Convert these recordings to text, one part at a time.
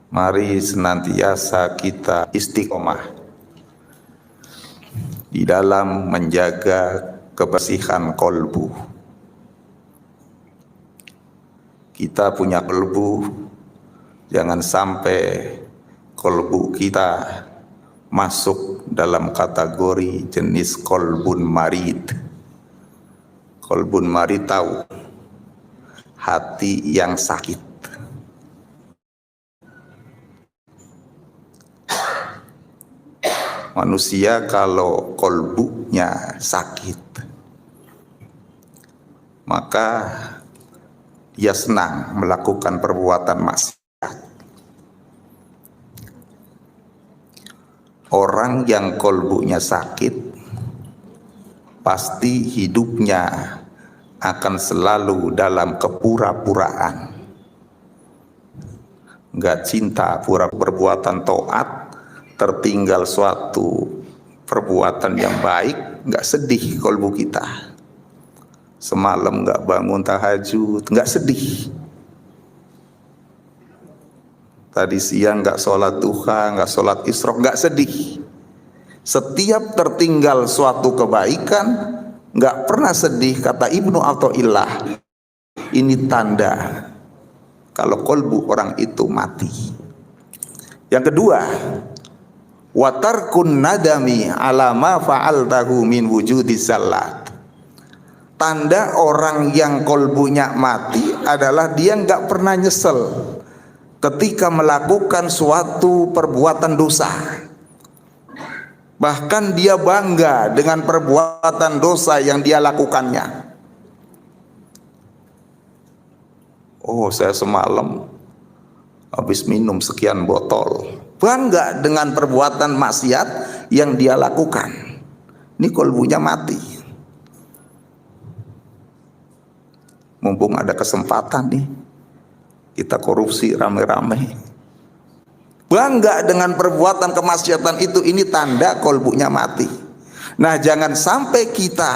Mari senantiasa kita istiqomah di dalam menjaga kebersihan kolbu. Kita punya kolbu, jangan sampai kolbu kita masuk dalam kategori jenis kolbun marid. Kolbun marid tahu, hati yang sakit. Manusia kalau kolbunya sakit, maka dia senang melakukan perbuatan maksiat. Orang yang kolbunya sakit, pasti hidupnya akan selalu dalam kepura-puraan. Gak cinta pura perbuatan taat, tertinggal suatu perbuatan yang baik, gak sedih kolbu kita. Semalam gak bangun tahajud, gak sedih. Tadi siang gak sholat duha, gak sholat isyraq, gak sedih. Setiap tertinggal suatu kebaikan, gak pernah sedih. Kata Ibnu Athaillah, ini tanda kalau kolbu orang itu mati. Yang kedua, watarkun nadami ala ma fa'altahu min wujudi salat. Tanda orang yang kolbunya mati adalah dia nggak pernah nyesel ketika melakukan suatu perbuatan dosa. Bahkan dia bangga dengan perbuatan dosa yang dia lakukannya. Oh, saya semalam habis minum sekian botol. Bangga dengan perbuatan maksiat yang dia lakukan. Ini kolbunya mati. Mumpung ada kesempatan nih, kita korupsi rame-rame. Bangga dengan perbuatan kemaksiatan itu, ini tanda kolbunya mati. Nah, jangan sampai kita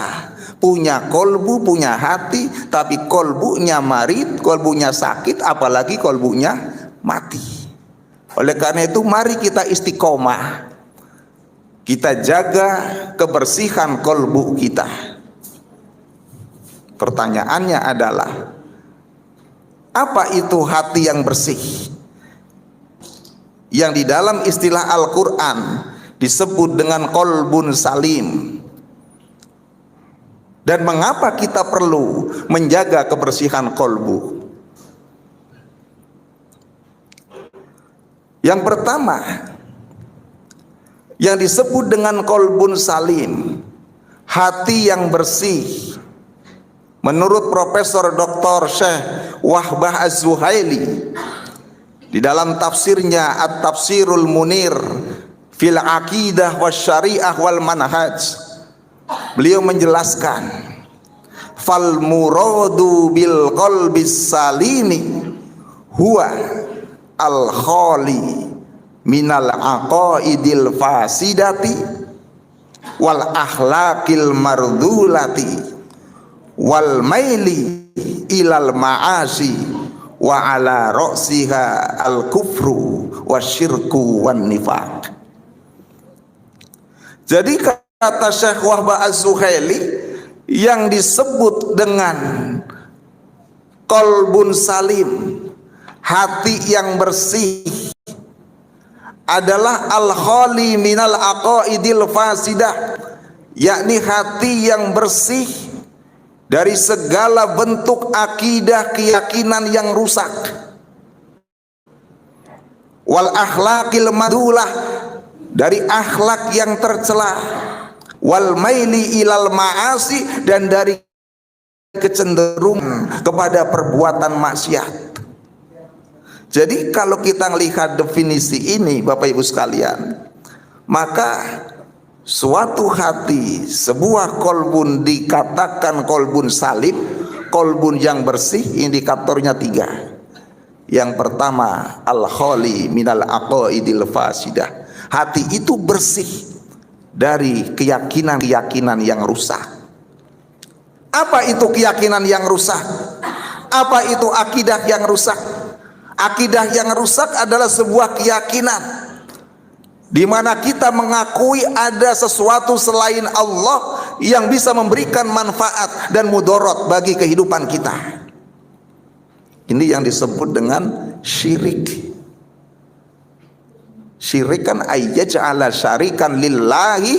punya kolbu, punya hati, tapi kolbunya marid, kolbunya sakit, apalagi kolbunya mati. Oleh karena itu, mari kita istiqomah. Kita jaga kebersihan kolbu kita. Pertanyaannya adalah, apa itu hati yang bersih? Yang di dalam istilah Al-Quran disebut dengan kolbun salim. Dan mengapa kita perlu menjaga kebersihan kolbu? Yang pertama, yang disebut dengan kolbun salim, hati yang bersih. Menurut Profesor Dr. Syekh Wahbah Az-Zuhaili di dalam tafsirnya At-Tafsirul Munir fil Aqidah Wasyariah wal Manhaj, beliau menjelaskan, fal muradu bil qalbis salimi huwa al khali minal aqaidil fasidati wal akhlaqil mardulati wal maili ilal ma'asi wa ala ra'siha al kufru wasyirku wan nifaq. Jadi kata Syekh Wahbah Az-Zuhaili, yang disebut dengan kolbun salim, hati yang bersih, adalah al-khali minal aqaidil fasidah, yakni hati yang bersih dari segala bentuk akidah keyakinan yang rusak, wal akhlaqil madulah, dari akhlak yang tercela, wal maili ilal ma'asi, dan dari kecenderungan kepada perbuatan maksiat. Jadi kalau kita melihat definisi ini, Bapak Ibu sekalian, maka suatu hati, sebuah kolbun dikatakan kolbun salim, kolbun yang bersih, indikatornya 3. Yang pertama, al-khali minal aqaidil fasidah, hati itu bersih dari keyakinan-keyakinan yang rusak. Apa itu keyakinan yang rusak? Apa itu akidah yang rusak? Akidah yang rusak adalah sebuah keyakinan di mana kita mengakui ada sesuatu selain Allah yang bisa memberikan manfaat dan mudarat bagi kehidupan kita. Ini yang disebut dengan syirik. Syirik kan ayyaj'ala syarikan lillahi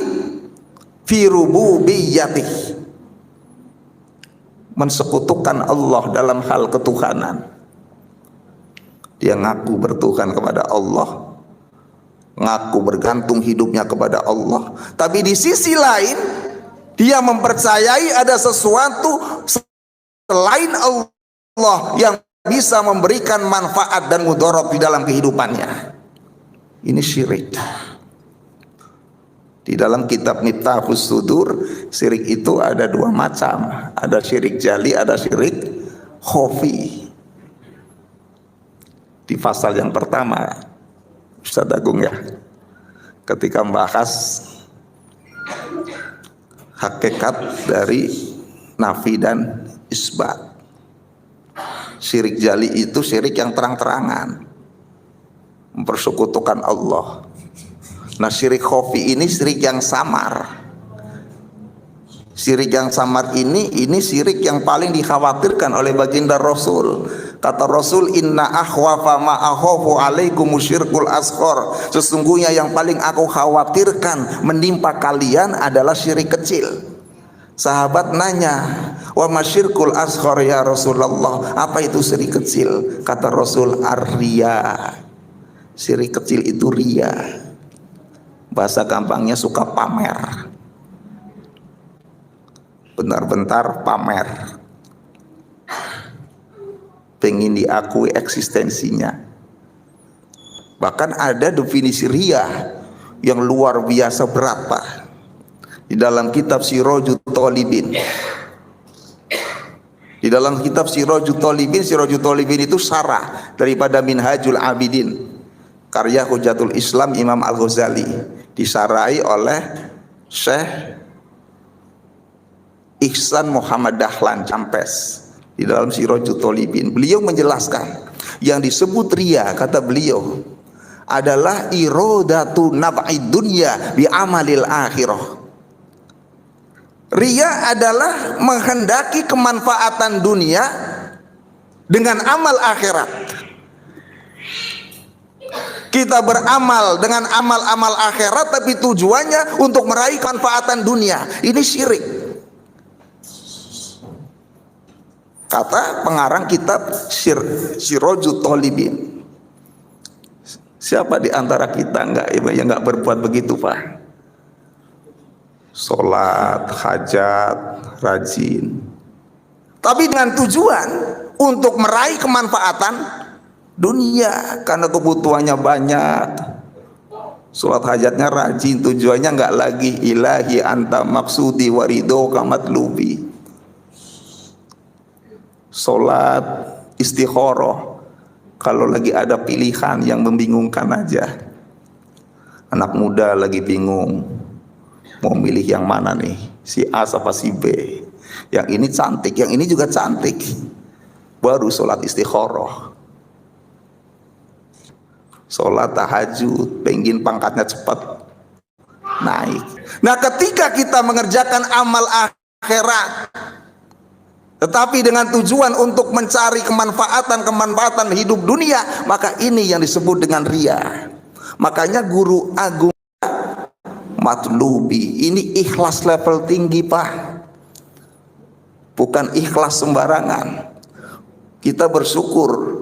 fi rububiyyatih, mensekutukan Allah dalam hal ketuhanan. Dia ngaku bertuhan kepada Allah, ngaku bergantung hidupnya kepada Allah, tapi di sisi lain dia mempercayai ada sesuatu selain Allah yang bisa memberikan manfaat dan mudarat di dalam kehidupannya. Ini syirik. Di dalam kitab Miftahus Sudur, syirik itu ada dua macam. Ada syirik jali, ada syirik khafi. Di pasal yang pertama, Ustaz Agung ya, ketika membahas hakikat dari nafi dan isbat. Syirik jali itu syirik yang terang-terangan, mempersekutukan Allah. Nah, syirik khafi ini syirik yang samar. Syirik yang samar ini syirik yang paling dikhawatirkan oleh baginda Rasul. Kata Rasul, inna akhwafa ma akhafu alaikum syirkul asghar. Sesungguhnya yang paling aku khawatirkan menimpa kalian adalah syirik kecil. Sahabat nanya, wa masyirkul asghar ya Rasulullah, apa itu syirik kecil? Kata Rasul, ar-riya. Syirik kecil itu riya. Bahasa gampangnya suka pamer. Benar-benar pamer. Pengen diakui eksistensinya. Bahkan ada definisi riya yang luar biasa berat, Pak. Di dalam kitab Sirajut Talibin. Di dalam kitab Sirajut Talibin itu syarah daripada Minhajul Abidin, karya Hujatul Islam Imam Al-Ghazali, disarai oleh Syekh Ihsan Muhammad Dahlan Campes. Di dalam Sirajut Talibin, beliau menjelaskan yang disebut riya, kata beliau, adalah iradatu nab'id dunya bi amalil akhirah. Riya adalah menghendaki kemanfaatan dunia dengan amal akhirat. Kita beramal dengan amal-amal akhirat tapi tujuannya untuk meraih kemanfaatan dunia. Ini syirik. Kata pengarang kitab Sirajut Talibin. Siapa di antara kita yang enggak berbuat begitu, Pak? Sholat, hajat, rajin, tapi dengan tujuan untuk meraih kemanfaatan dunia karena kebutuhannya banyak. Sholat hajatnya rajin, tujuannya enggak lagi ilahi anta maksudi warido kamat lubi. Sholat istikharah kalau lagi ada pilihan yang membingungkan aja. Anak muda lagi bingung mau milih yang mana nih, si A apa si B. Yang ini cantik, yang ini juga cantik, baru sholat istikharah. Sholat tahajud, pengen pangkatnya cepat naik. Nah, ketika kita mengerjakan amal akhirat tetapi dengan tujuan untuk mencari kemanfaatan hidup dunia, maka ini yang disebut dengan riya. Makanya guru agung matlubi ini ikhlas level tinggi, Pak. Bukan ikhlas sembarangan. Kita bersyukur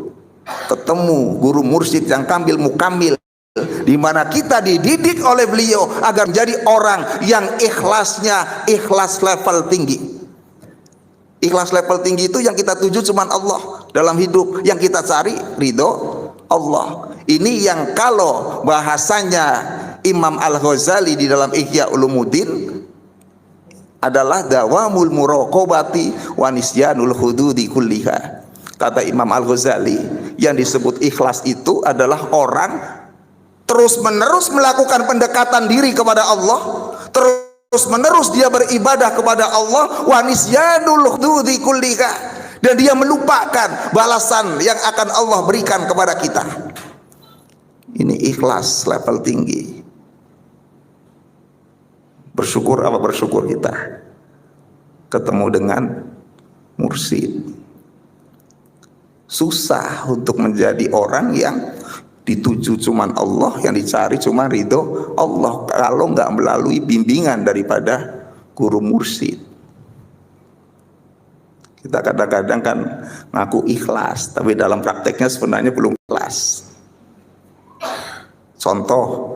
ketemu guru mursyid yang kamil mukamil, di mana kita dididik oleh beliau agar menjadi orang yang ikhlasnya ikhlas level tinggi. Ikhlas level tinggi itu yang kita tuju cuma Allah dalam hidup, yang kita cari ridho Allah. Ini yang kalau bahasanya Imam Al-Ghazali di dalam Ihya Ulumuddin adalah dawamul muraqabati wa nisyanul hududi kulliha. Kata Imam Al-Ghazali, yang disebut ikhlas itu adalah orang terus menerus melakukan pendekatan diri kepada Allah, terus menerus dia beribadah kepada Allah, wa nisyanul hududi kulliha, dan dia melupakan balasan yang akan Allah berikan kepada kita. Ini ikhlas level tinggi. Bersyukur apa bersyukur kita ketemu dengan mursyid. Susah untuk menjadi orang yang dituju cuman Allah, yang dicari cuma ridho Allah kalau nggak melalui bimbingan daripada guru mursyid. Kita kadang-kadang kan ngaku ikhlas, tapi dalam prakteknya sebenarnya belum ikhlas. Contoh,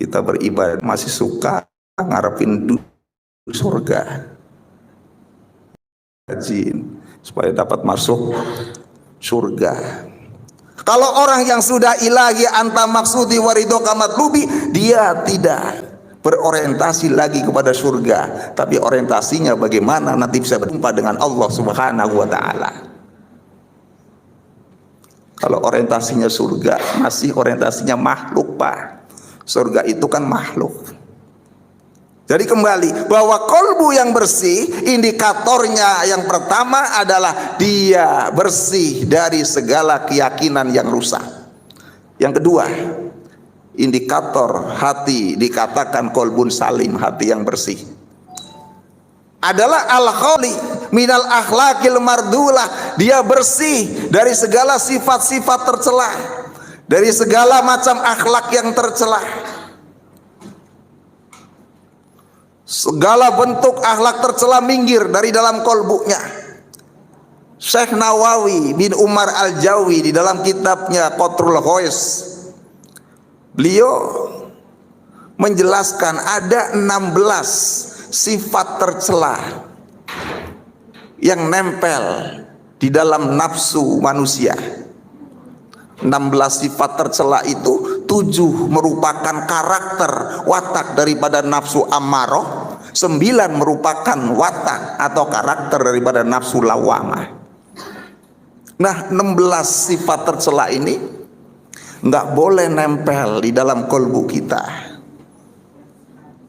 kita beribadah masih suka ngarepin surga, rajin supaya dapat masuk surga. Kalau orang yang sudah ilahi anta maksudi warido kamatlubi, dia tidak berorientasi lagi kepada surga, tapi orientasinya bagaimana nanti bisa berjumpa dengan Allah Subhanahu wa taala. Kalau orientasinya surga, masih orientasinya makhluk, Pak. Surga itu kan makhluk. Jadi kembali bahwa kolbu yang bersih, indikatornya yang pertama adalah dia bersih dari segala keyakinan yang rusak. Yang kedua, indikator hati dikatakan kolbun salim, hati yang bersih, adalah al-khali minal akhlaqil mardulah. Dia bersih dari segala sifat-sifat tercela, dari segala macam akhlak yang tercela. Segala bentuk akhlak tercela minggir dari dalam kolbunya. Syekh Nawawi bin Umar Al-Jawi di dalam kitabnya Qatrul Ghois, beliau menjelaskan ada 16 sifat tercela yang nempel di dalam nafsu manusia. 16 sifat tercela itu, 7 merupakan karakter watak daripada nafsu ammaroh, 9 merupakan watak atau karakter daripada nafsu lawamah. Nah, 16 sifat tercela ini nggak boleh nempel di dalam kolbu kita.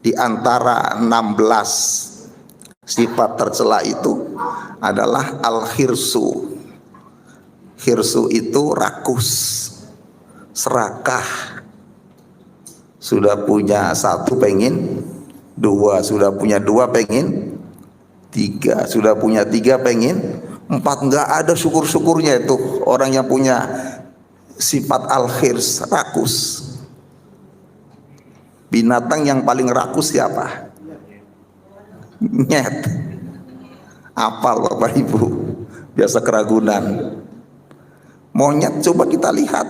Di antara 16 sifat tercela itu adalah al-khirsu. Khirsu itu rakus, serakah. Sudah punya 1 pengen 2, sudah punya 2 pengen 3, sudah punya 3 pengen 4. Enggak ada syukur-syukurnya itu orang yang punya sifat al-khirs, rakus. Binatang yang paling rakus siapa? Nyet. Apal Bapak Ibu, biasa keragunan. Monyet coba kita lihat,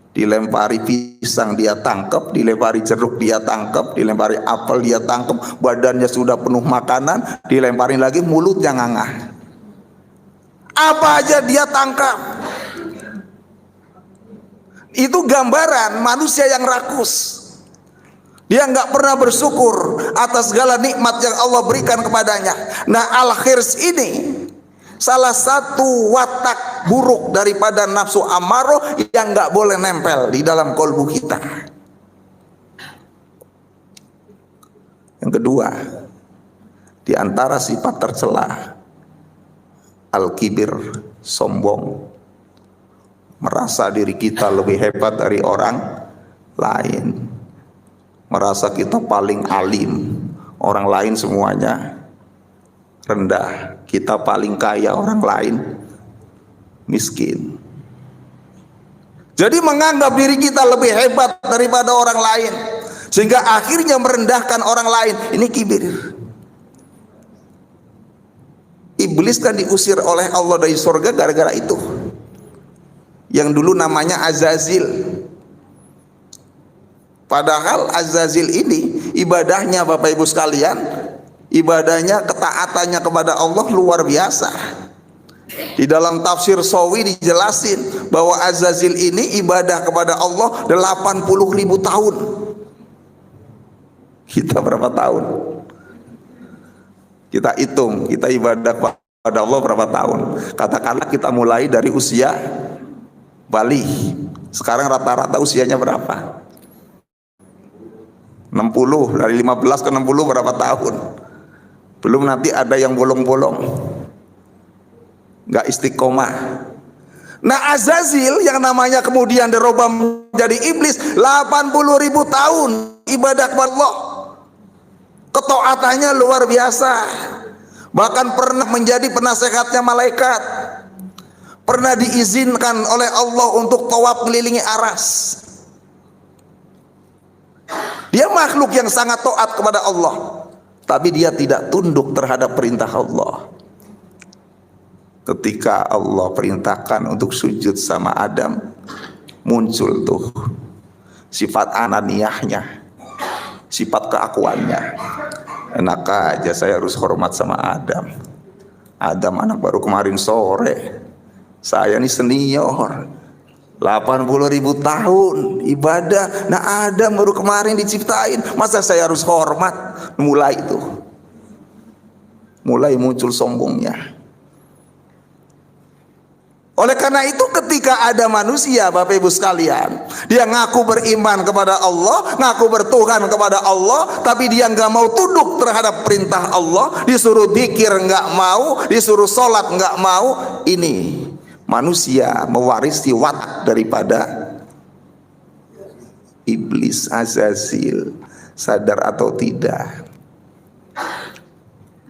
dilempari pisang dia tangkap, dilempari jeruk dia tangkap, dilempari apel dia tangkap, badannya sudah penuh makanan, dilemparin lagi mulutnya ngangah. Apa aja dia tangkap. Itu gambaran manusia yang rakus. Dia nggak pernah bersyukur atas segala nikmat yang Allah berikan kepadanya. Nah, al-khirs ini salah satu watak buruk daripada nafsu ammaroh yang nggak boleh nempel di dalam kolbu kita. Yang kedua, di antara sifat tercela, al-kibir, sombong, merasa diri kita lebih hebat dari orang lain, merasa kita paling alim, orang lain semuanya rendah, kita paling kaya, orang lain miskin. Jadi menganggap diri kita lebih hebat daripada orang lain, sehingga akhirnya merendahkan orang lain. Ini kibir. Iblis kan diusir oleh Allah dari surga gara-gara itu. Yang dulu namanya Azazil. Padahal Azazil ini ibadahnya Bapak Ibu sekalian, ibadahnya, ketaatannya kepada Allah luar biasa. Di dalam tafsir Sawi dijelasin bahwa Azazil ini ibadah kepada Allah 80.000 tahun. Kita berapa tahun? Kita hitung, kita ibadah kepada Allah berapa tahun. Katakanlah kita mulai dari usia Bali. Sekarang rata-rata usianya berapa? 60, dari 15 ke 60 berapa tahun? Belum nanti ada yang bolong-bolong. nggak istiqomah. Nah Azazil yang namanya kemudian dirubah menjadi iblis, 80.000 tahun ibadah kepada Allah, ketaatannya luar biasa, bahkan pernah menjadi penasehatnya malaikat, pernah diizinkan oleh Allah untuk tawaf mengelilingi aras. Dia makhluk yang sangat taat kepada Allah, tapi dia tidak tunduk terhadap perintah Allah. Ketika Allah perintahkan untuk sujud sama Adam, muncul tuh sifat ananiyahnya, sifat keakuannya. Enak aja saya harus hormat sama Adam. Adam anak baru kemarin sore, saya ini senior, 80.000 tahun ibadah. Nah Adam baru kemarin diciptain, masa saya harus hormat? Mulai itu, mulai muncul sombongnya. Oleh karena itu ketika ada manusia, Bapak Ibu sekalian, dia ngaku beriman kepada Allah, ngaku bertuhan kepada Allah, tapi dia nggak mau tunduk terhadap perintah Allah, disuruh dzikir nggak mau, disuruh sholat nggak mau. Ini manusia mewarisi watak daripada iblis Azazil, sadar atau tidak.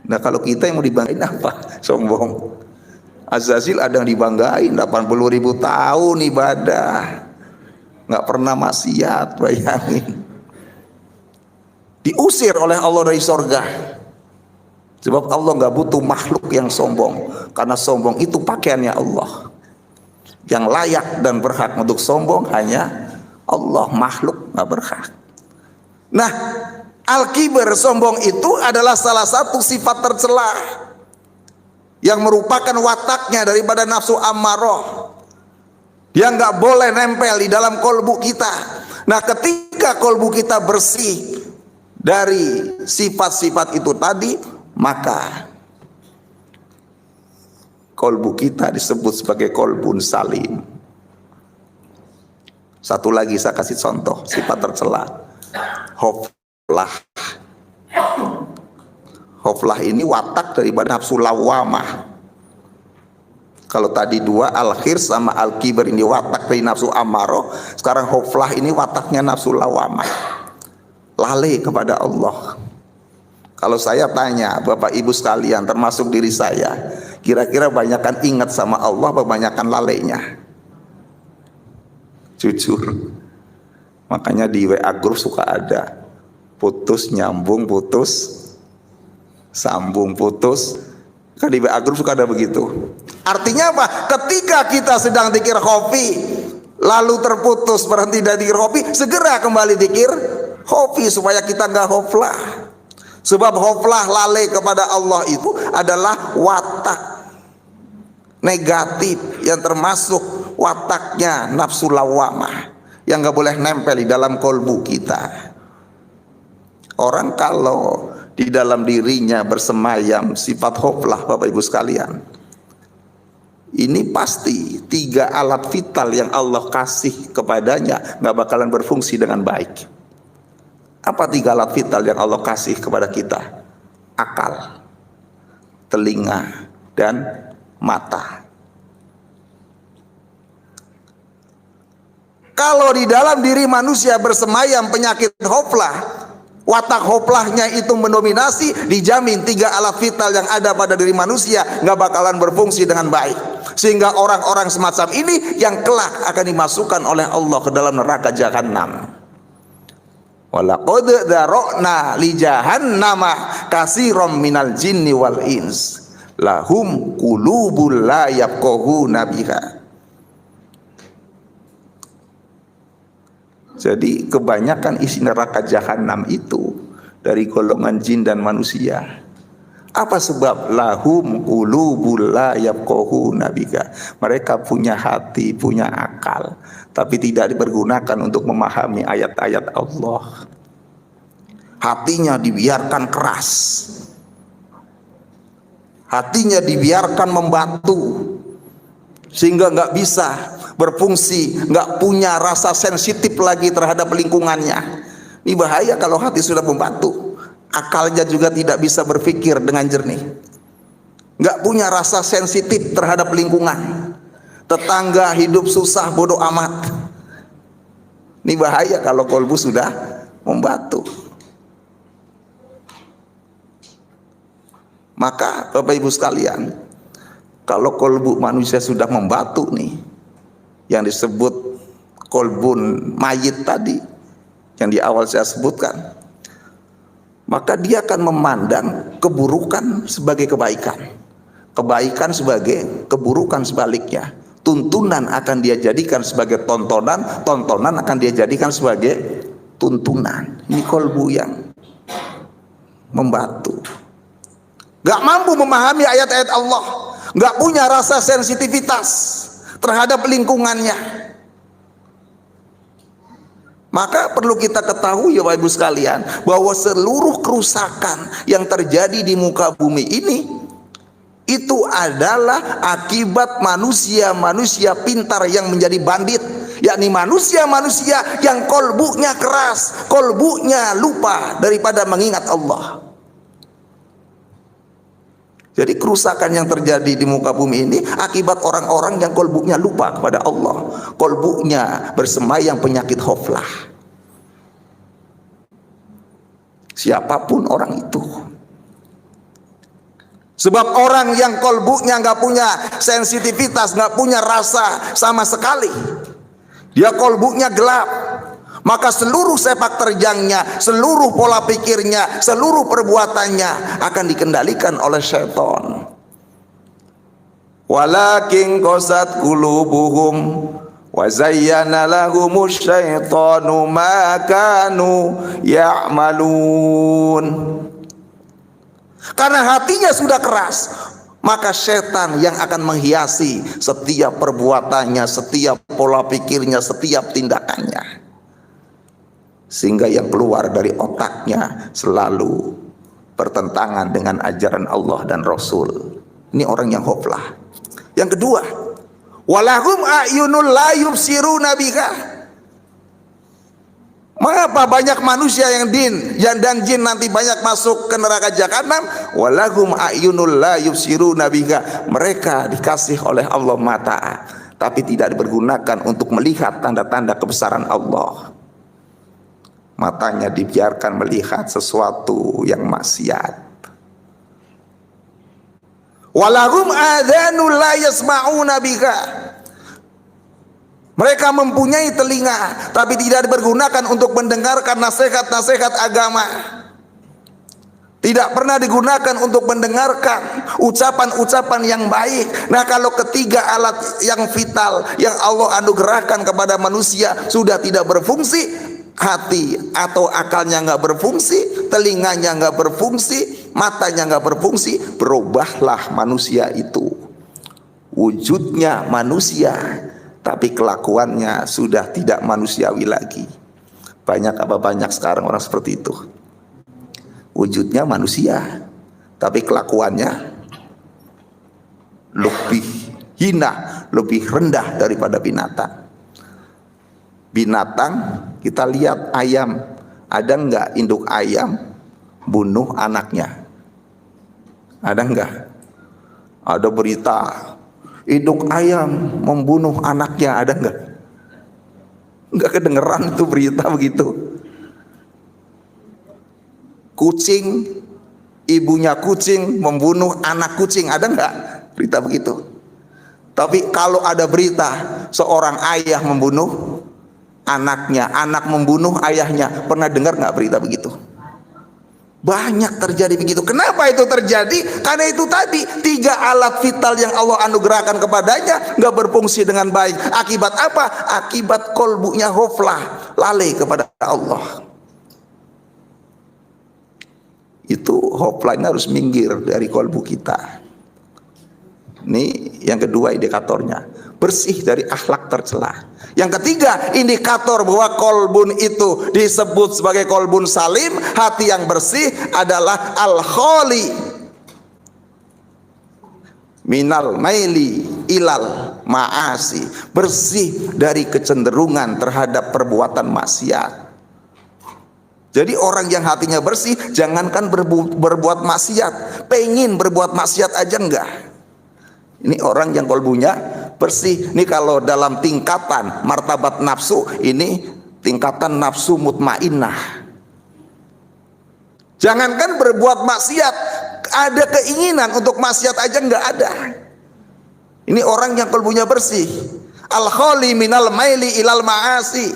Nah kalau kita yang mau dibanggain apa? Sombong. Azazil ada yang dibanggain, 80.000 tahun ibadah, nggak pernah maksiat, bayangin. Diusir oleh Allah dari sorga, sebab Allah nggak butuh makhluk yang sombong, karena sombong itu pakaiannya Allah. Yang layak dan berhak untuk sombong hanya Allah, makhluk nggak berhak. Nah, al-kibar, sombong itu adalah salah satu sifat tercela yang merupakan wataknya daripada nafsu ammaroh. Dia nggak boleh nempel di dalam kolbu kita. Nah ketika kolbu kita bersih dari sifat-sifat itu tadi, maka kolbu kita disebut sebagai kolbun salim. Satu lagi saya kasih contoh sifat tercela, hoflah. Hoflah ini watak daripada nafsu lawamah. Kalau tadi dua, al-khir sama al-kibar, ini watak dari nafsu ammaroh. Sekarang hoflah ini wataknya nafsu lawamah, lalai kepada Allah. Kalau saya tanya Bapak Ibu sekalian, termasuk diri saya, kira-kira banyakkan ingat sama Allah apa banyakkan lalainya? Jujur. Makanya di WA group suka ada putus nyambung, putus sambung, putus. Kan di WA group suka ada begitu. Artinya apa? Ketika kita sedang dzikir khofi lalu terputus, berhenti dari dzikir khofi, segera kembali dzikir khofi supaya kita nggak hoflah. Sebab hoflah, lalai kepada Allah, itu adalah watak negatif yang termasuk wataknya nafsu lawamah yang nggak boleh nempel di dalam kolbu kita. Orang kalau di dalam dirinya bersemayam sifat hoflah, Bapak Ibu sekalian, ini pasti 3 alat vital yang Allah kasih kepadanya nggak bakalan berfungsi dengan baik. Apa 3 alat vital yang Allah kasih kepada kita? Akal, telinga, dan mata. Kalau di dalam diri manusia bersemayam penyakit hoflah, watak hoplahnya itu mendominasi, dijamin 3 alat vital yang ada pada diri manusia nggak bakalan berfungsi dengan baik. Sehingga orang-orang semacam ini yang kelak akan dimasukkan oleh Allah ke dalam neraka jahanam. Walaqad dzara'na li jahannama katsiran minal jinni wal ins lahum qulubul la yafqahuna biha. Jadi kebanyakan isi neraka jahanam itu dari golongan jin dan manusia. Apa sebab? Lahum qulubul la yafqahuna biha. Mereka punya hati, punya akal, tapi tidak dipergunakan untuk memahami ayat-ayat Allah. Hatinya dibiarkan keras, hatinya dibiarkan membatu, sehingga nggak bisa berfungsi, nggak punya rasa sensitif lagi terhadap lingkungannya. Ini bahaya kalau hati sudah membatu. Akalnya juga tidak bisa berpikir dengan jernih, nggak punya rasa sensitif terhadap lingkungan. Tetangga hidup susah bodoh amat. Ini bahaya kalau kolbu sudah membatu. Maka Bapak Ibu sekalian, kalau kolbu manusia sudah membatu nih, yang disebut kolbun mayit tadi, yang di awal saya sebutkan, maka dia akan memandang keburukan sebagai kebaikan, kebaikan sebagai keburukan sebaliknya. Tuntunan akan dia jadikan sebagai tontonan, tontonan akan dia jadikan sebagai tuntunan. Ini kolbu yang membatu, gak mampu memahami ayat-ayat Allah, gak punya rasa sensitivitas terhadap lingkungannya. Maka perlu kita ketahui ya Bapak Ibu sekalian, bahwa seluruh kerusakan yang terjadi di muka bumi ini itu adalah akibat manusia-manusia pintar yang menjadi bandit, yakni manusia-manusia yang kolbunya keras, kolbunya lupa daripada mengingat Allah. Jadi kerusakan yang terjadi di muka bumi ini akibat orang-orang yang kolbunya lupa kepada Allah, kolbunya bersemayam penyakit hoflah. Siapapun orang itu. Sebab orang yang kolbunya nggak punya sensitivitas, nggak punya rasa sama sekali, dia kolbunya gelap, maka seluruh sepak terjangnya, seluruh pola pikirnya, seluruh perbuatannya akan dikendalikan oleh syaitan. Walakin qasat qulubuhum wa zayyana lahumus syaitanu ma kanu ya'malun. Karena hatinya sudah keras, maka setan yang akan menghiasi setiap perbuatannya, setiap pola pikirnya, setiap tindakannya, sehingga yang keluar dari otaknya selalu bertentangan dengan ajaran Allah dan Rasul. Ini orang yang hoflah. Yang kedua, walahum a'yunul la yubsiruna biha. Mengapa banyak manusia yang dan jin nanti banyak masuk ke neraka jahanam? Walahum a'yunul la yubsiruna biha. Mereka dikasih oleh Allah mata, tapi tidak dipergunakan untuk melihat tanda-tanda kebesaran Allah. Matanya dibiarkan melihat sesuatu yang maksiat. Walahum adhanul la yasma'una biha. Mereka mempunyai telinga, tapi tidak dipergunakan untuk mendengarkan nasihat-nasihat agama. Tidak pernah digunakan untuk mendengarkan ucapan-ucapan yang baik. Nah, kalau ketiga alat yang vital yang Allah anugerahkan kepada manusia sudah tidak berfungsi, hati atau akalnya nggak berfungsi, telinganya nggak berfungsi, matanya nggak berfungsi, berubahlah manusia itu. Wujudnya manusia, tapi kelakuannya sudah tidak manusiawi lagi. Banyak sekarang orang seperti itu. Wujudnya manusia, tapi kelakuannya lebih hina, lebih rendah daripada binatang. Binatang, kita lihat ayam, ada nggak induk ayam bunuh anaknya? Ada nggak? Ada berita induk ayam membunuh anaknya, ada nggak? Nggak kedengeran itu berita begitu. Kucing, ibunya kucing membunuh anak kucing, ada nggak berita begitu? Tapi kalau ada berita seorang ayah membunuh anaknya, anak membunuh ayahnya, pernah dengar nggak berita begitu? Banyak terjadi begitu. Kenapa itu terjadi? Karena itu tadi, tiga alat vital yang Allah anugerahkan kepadanya nggak berfungsi dengan baik. Akibat apa? Akibat kolbunya hoflah, lalai kepada Allah. Itu hoflahnya harus minggir dari kolbu kita. Ini yang kedua indikatornya, bersih dari akhlak tercela. Yang ketiga indikator bahwa kolbun itu disebut sebagai kolbun salim, hati yang bersih, adalah al-khali minal maili ilal ma'asi, bersih dari kecenderungan terhadap perbuatan maksiat. Jadi orang yang hatinya bersih, jangankan berbuat maksiat, pengen berbuat maksiat aja enggak. Ini orang yang kolbunya bersih. Ini kalau dalam tingkatan martabat nafsu, ini tingkatan nafsu mutmainnah. Jangankan berbuat maksiat, ada keinginan untuk maksiat aja enggak ada. Ini orang yang kolbunya bersih. Al-khali minal maili ilal ma'asi,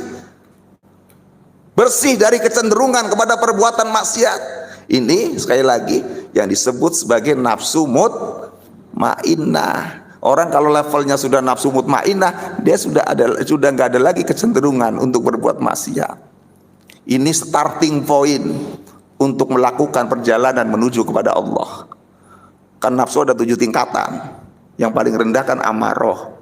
bersih dari kecenderungan kepada perbuatan maksiat. Ini sekali lagi yang disebut sebagai nafsu mutmainnah. Orang kalau levelnya sudah nafsu mutmainnah, dia sudah nggak ada lagi kecenderungan untuk berbuat maksiat. Ini starting point untuk melakukan perjalanan menuju kepada Allah. Kan nafsu ada 7 tingkatan. Yang paling rendah kan amarah,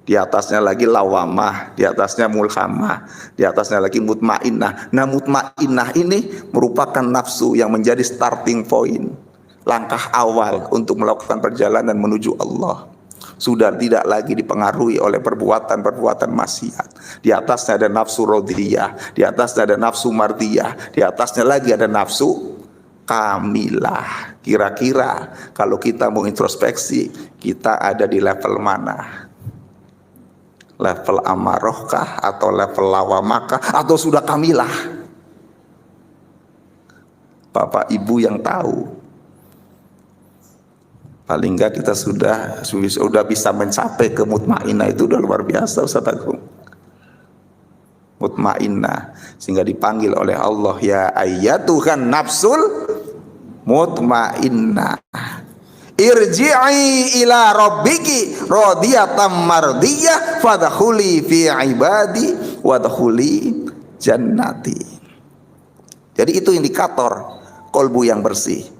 di atasnya lagi lawamah, di atasnya mulhamah, di atasnya lagi mutmainnah. Nah, mutmainnah ini merupakan nafsu yang menjadi starting point, langkah awal untuk melakukan perjalanan menuju Allah. Sudah tidak lagi dipengaruhi oleh perbuatan-perbuatan maksiat. Di atasnya ada nafsu rodiyah, di atasnya ada nafsu mardiyah, di atasnya lagi ada nafsu kamilah. Kira-kira kalau kita mau introspeksi, kita ada di level mana? Level amarohkah atau level lawamakah atau sudah kamilah? Bapak Ibu yang tahu. Paling enggak kita sudah bisa mencapai ke mutmainnah, itu udah luar biasa Ustaz Agung. Mutmainnah, sehingga dipanggil oleh Allah, ya ayyatuhan nafsul mutmainnah, irji'i ila rabbiki radiyatan mardiyah fadkhuli fi ibadi wadkhuli jannati. Jadi itu indikator kolbu yang bersih.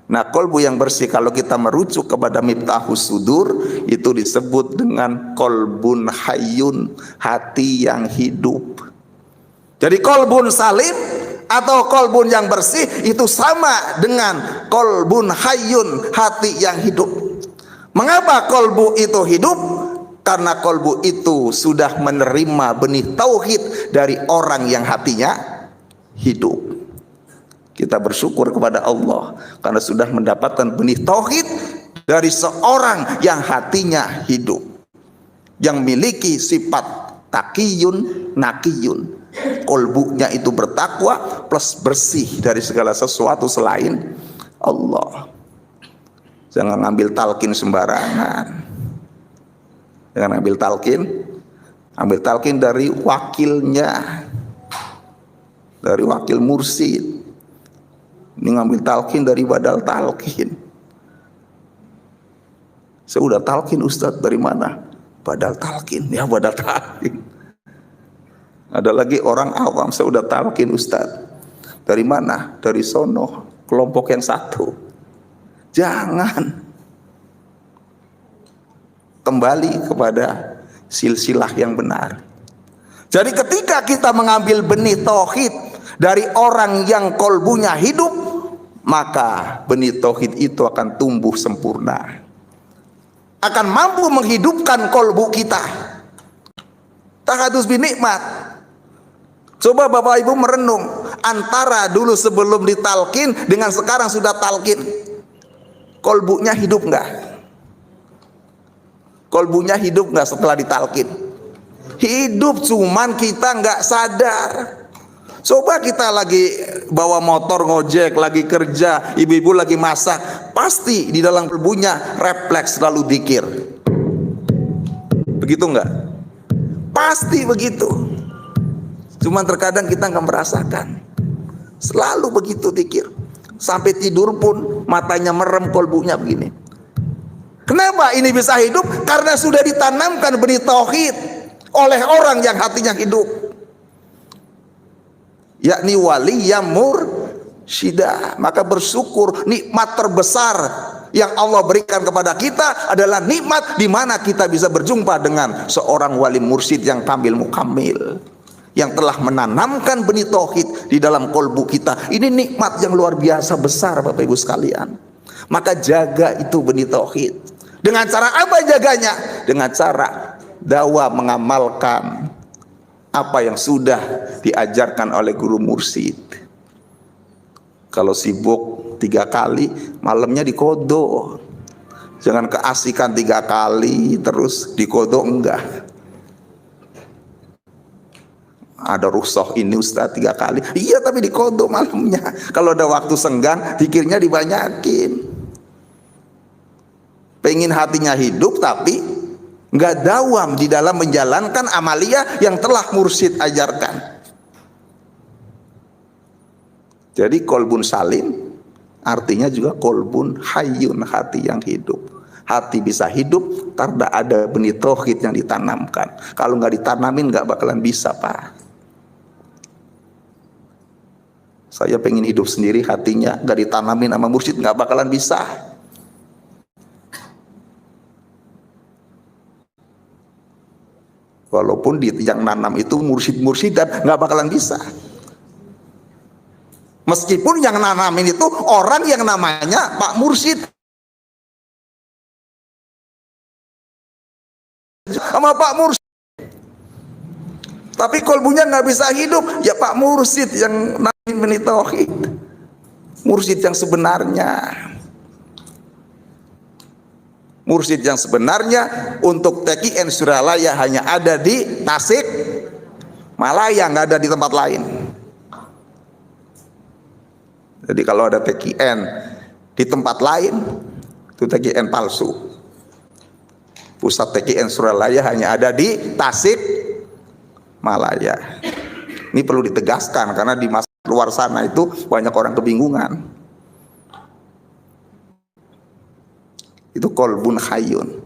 Nah, kolbu yang bersih kalau kita merujuk kepada Miftahus Sudur, itu disebut dengan kolbun hayyun, hati yang hidup. Jadi kolbun salim atau kolbun yang bersih itu sama dengan kolbun hayyun, hati yang hidup. Mengapa kolbu itu hidup? Karena kolbu itu sudah menerima benih tauhid dari orang yang hatinya hidup. Kita bersyukur kepada Allah karena sudah mendapatkan benih tauhid dari seorang yang hatinya hidup, yang memiliki sifat taqiyun nakiyun. Kolbunya itu bertakwa plus bersih dari segala sesuatu selain Allah. Jangan ngambil talqin sembarangan. Jangan ambil talqin. Ambil talqin dari wakilnya, dari wakil mursyid. Ini ngambil talqin dari badal talqin. Saya udah talqin Ustadz, dari mana? Badal talqin, ya badal talqin. Ada lagi orang awam, saya udah talqin Ustadz. Dari mana? Dari sono, kelompok yang satu. Jangan. Kembali kepada silsilah yang benar. Jadi ketika kita mengambil benih tauhid dari orang yang kolbunya hidup, maka benih tauhid itu akan tumbuh sempurna, akan mampu menghidupkan kolbu kita. Tahadus bin nikmat. Coba Bapak Ibu merenung antara dulu sebelum ditalkin dengan sekarang sudah talkin, kolbunya hidup nggak? Kolbunya hidup nggak setelah ditalkin? Hidup, cuman kita nggak sadar. Coba kita lagi bawa motor ngojek, lagi kerja, ibu-ibu lagi masak, pasti di dalam kolbunya refleks selalu dzikir. Begitu enggak? Pasti begitu. Cuman terkadang kita nggak merasakan. Selalu begitu dzikir. Sampai tidur pun matanya merem, kolbunya begini. Kenapa ini bisa hidup? Karena sudah ditanamkan benih tauhid oleh orang yang hatinya hidup, yakni wali yang mursyida. Maka bersyukur, nikmat terbesar yang Allah berikan kepada kita adalah nikmat di mana kita bisa berjumpa dengan seorang wali mursyid yang kamil mukamil, yang telah menanamkan benih tauhid di dalam kolbu kita. Ini nikmat yang luar biasa besar Bapak Ibu sekalian. Maka jaga itu benih tauhid. Dengan cara apa jaganya? Dengan cara dakwah, mengamalkan apa yang sudah diajarkan oleh guru mursyid. Kalau sibuk 3 kali, malamnya dikodok. Jangan keasikan 3 kali terus dikodok, enggak. Ada rukhsah ini Ustaz 3 kali, iya tapi dikodok malamnya. Kalau ada waktu senggang, zikirnya dibanyakin. Pengen hatinya hidup tapi enggak dawam di dalam menjalankan amalia yang telah mursyid ajarkan. Jadi kolbun salim artinya juga kolbun hayyun, hati yang hidup. Hati bisa hidup karena ada benih tauhid yang ditanamkan. Kalau nggak ditanamin nggak bakalan bisa, Pak. Saya pengen hidup sendiri, hatinya nggak ditanamin sama mursyid nggak bakalan bisa. Walaupun yang nanam itu mursyid-mursyidan nggak bakalan bisa. Meskipun yang nanamin itu orang yang namanya Pak Mursyid sama Pak Mursyid, tapi kolbunya nggak bisa hidup, ya Pak Mursyid yang nanamin benih tauhid, mursyid yang sebenarnya. Mursyid yang sebenarnya untuk TKN Suralaya hanya ada di Tasik Malaya, nggak ada di tempat lain. Jadi kalau ada TKN di tempat lain, itu TKN palsu. Pusat TKN Suralaya hanya ada di Tasik Malaya. Ini perlu ditegaskan karena di masa luar sana itu banyak orang kebingungan. Itu kolbun hayyun.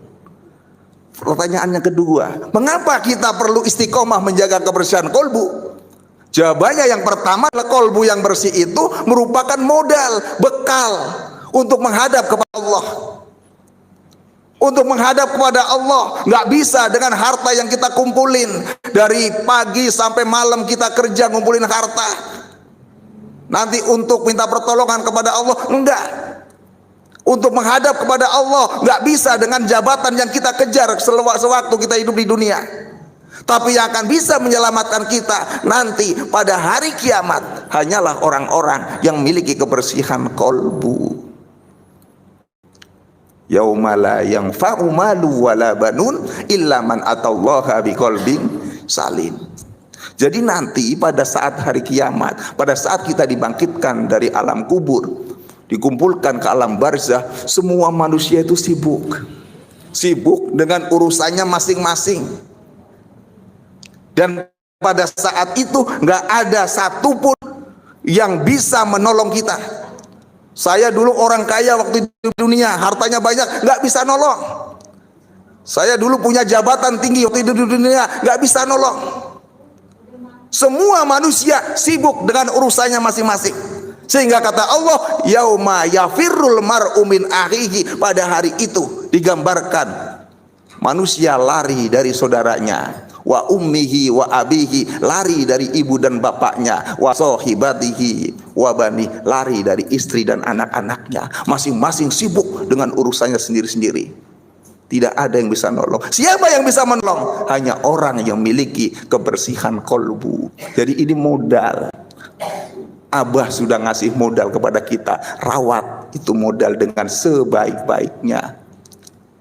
Pertanyaan yang kedua, mengapa kita perlu istiqomah menjaga kebersihan kolbu? Jawabannya yang pertama adalah kolbu yang bersih itu merupakan modal, bekal untuk menghadap kepada Allah. Untuk menghadap kepada Allah, nggak bisa dengan harta yang kita kumpulin dari pagi sampai malam kita kerja ngumpulin harta. Nanti untuk minta pertolongan kepada Allah, enggak. Untuk menghadap kepada Allah nggak bisa dengan jabatan yang kita kejar sewaktu kita hidup di dunia. Tapi yang akan bisa menyelamatkan kita nanti pada hari kiamat hanyalah orang-orang yang memiliki kebersihan kolbu. Yauma la yanfa'u malu wala banun illa man atallaha biqalbin salim. Jadi nanti pada saat hari kiamat, pada saat kita dibangkitkan dari alam kubur, dikumpulkan ke alam barzah, semua manusia itu sibuk dengan urusannya masing-masing. Dan pada saat itu nggak ada satupun yang bisa menolong kita. Saya dulu orang kaya waktu di dunia, hartanya banyak, nggak bisa nolong. Saya dulu punya jabatan tinggi waktu di dunia, nggak bisa nolong. Semua manusia sibuk dengan urusannya masing-masing. Sehingga kata Allah, yauma yafirrul mar'u min akhihi, pada hari itu digambarkan manusia lari dari saudaranya, wa ummihi wa abihi, lari dari ibu dan bapaknya, wa sahibatihi wa bani, lari dari istri dan anak-anaknya. Masing-masing sibuk dengan urusannya sendiri-sendiri. Tidak ada yang bisa menolong. Siapa yang bisa menolong? Hanya orang yang memiliki kebersihan kolbu. Jadi ini modal. Abah sudah ngasih modal kepada kita. Rawat itu modal dengan sebaik-baiknya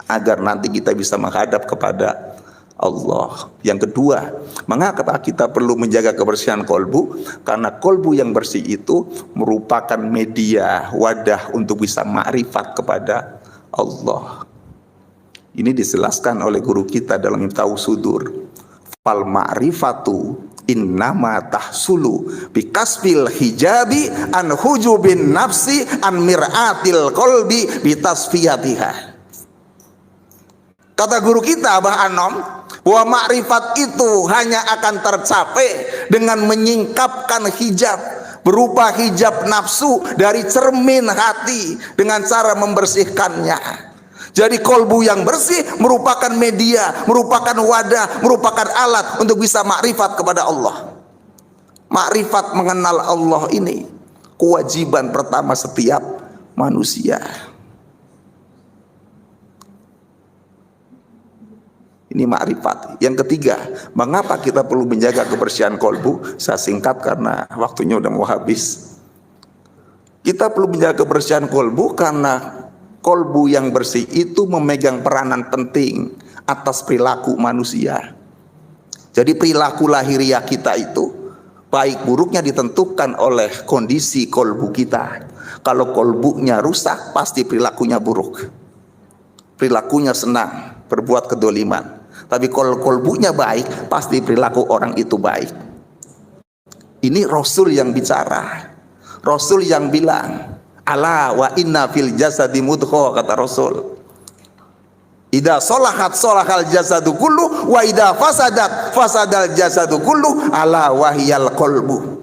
agar nanti kita bisa menghadap kepada Allah. Yang kedua, mengapa kita perlu menjaga kebersihan kolbu? Karena kolbu yang bersih itu merupakan media, wadah untuk bisa ma'rifat kepada Allah. Ini dijelaskan oleh guru kita dalam Miftahus Sudur. Fal ma'rifatu innama tahsulu bikasbil hijabi an hujubin nafsi an mir'atil kolbi bitasfiyatiha. Kata guru kita Abah Anom, bahwa makrifat itu hanya akan tercapai dengan menyingkapkan hijab, berupa hijab nafsu dari cermin hati dengan cara membersihkannya. Jadi kolbu yang bersih merupakan media, merupakan wadah, merupakan alat untuk bisa makrifat kepada Allah. Makrifat mengenal Allah ini kewajiban pertama setiap manusia. Ini makrifat. Yang ketiga, mengapa kita perlu menjaga kebersihan kolbu? Saya singkat karena waktunya udah mau habis. Kita perlu menjaga kebersihan kolbu karena kolbu yang bersih itu memegang peranan penting atas perilaku manusia. Jadi perilaku lahiriah kita itu baik buruknya ditentukan oleh kondisi kolbu kita. Kalau kolbunya rusak, pasti perilakunya buruk. Perilakunya senang, berbuat kedoliman. Tapi kalau kolbunya baik, pasti perilaku orang itu baik. Ini Rasul yang bicara. Rasul yang bilang, ala wa inna fil jasadi mudghah, kata Rasul. Idza sholahat sholahal jasadu kullu wa idza fasadat fasadal jasadu kullu ala wahiyal qalbu.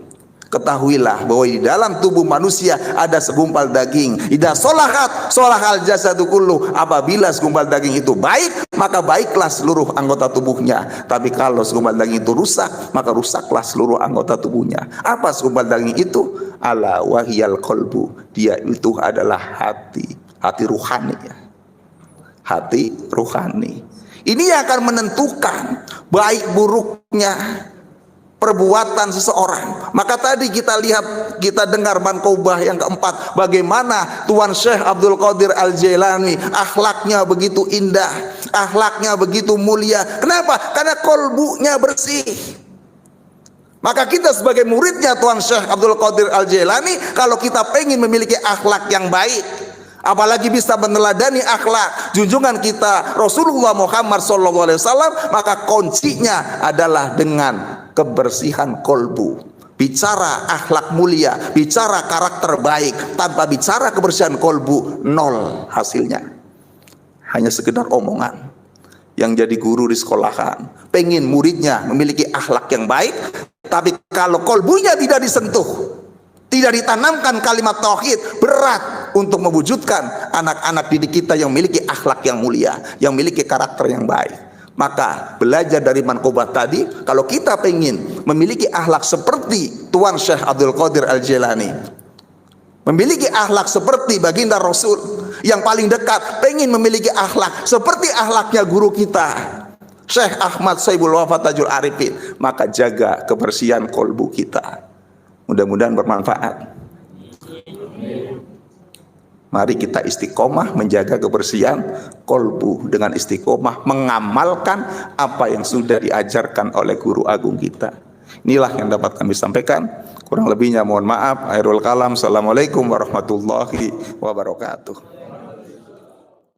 Ketahuilah bahwa di dalam tubuh manusia ada segumpal daging. Idza sholahat sholahal jasadu kullu. Apabila segumpal daging itu baik, maka baiklah seluruh anggota tubuhnya. Tapi kalau segumpal daging itu rusak, maka rusaklah seluruh anggota tubuhnya. Apa segumpal daging itu? Ala wahiyal qalbu. Dia itu adalah hati, hati ruhani ya. Hati ruhani. Ini yang akan menentukan baik buruknya perbuatan seseorang. Maka tadi kita lihat, kita dengar Mankobah yang keempat, bagaimana Tuan Syekh Abdul Qadir Al-Jailani akhlaknya begitu indah, akhlaknya begitu mulia. Kenapa? Karena kolbunya bersih. Maka kita sebagai muridnya Tuan Syekh Abdul Qadir Al-Jailani, kalau kita pengen memiliki akhlak yang baik, apalagi bisa meneladani akhlak junjungan kita Rasulullah Muhammad SAW, maka kuncinya adalah dengan kebersihan kolbu. Bicara akhlak mulia, bicara karakter baik, tanpa bicara kebersihan kolbu, nol hasilnya. Hanya sekedar omongan. Yang jadi guru di sekolahan pengen muridnya memiliki akhlak yang baik, tapi kalau kolbunya tidak disentuh, tidak ditanamkan kalimat tauhid, berat untuk mewujudkan anak-anak didik kita yang memiliki akhlak yang mulia, yang memiliki karakter yang baik. Maka belajar dari Mankobah tadi, kalau kita pengen memiliki akhlak seperti Tuan Syekh Abdul Qadir Al-Jailani, memiliki akhlak seperti baginda Rasul yang paling dekat, pengen memiliki akhlak seperti akhlaknya guru kita Syekh Ahmad Saibul Wafa Tajul Arifin, maka jaga kebersihan kolbu kita. Mudah-mudahan bermanfaat. Mari kita istiqomah menjaga kebersihan kolbu dengan istiqomah mengamalkan apa yang sudah diajarkan oleh guru agung kita. Inilah yang dapat kami sampaikan. Kurang lebihnya mohon maaf. Akhirul kalam. Assalamualaikum warahmatullahi wabarakatuh.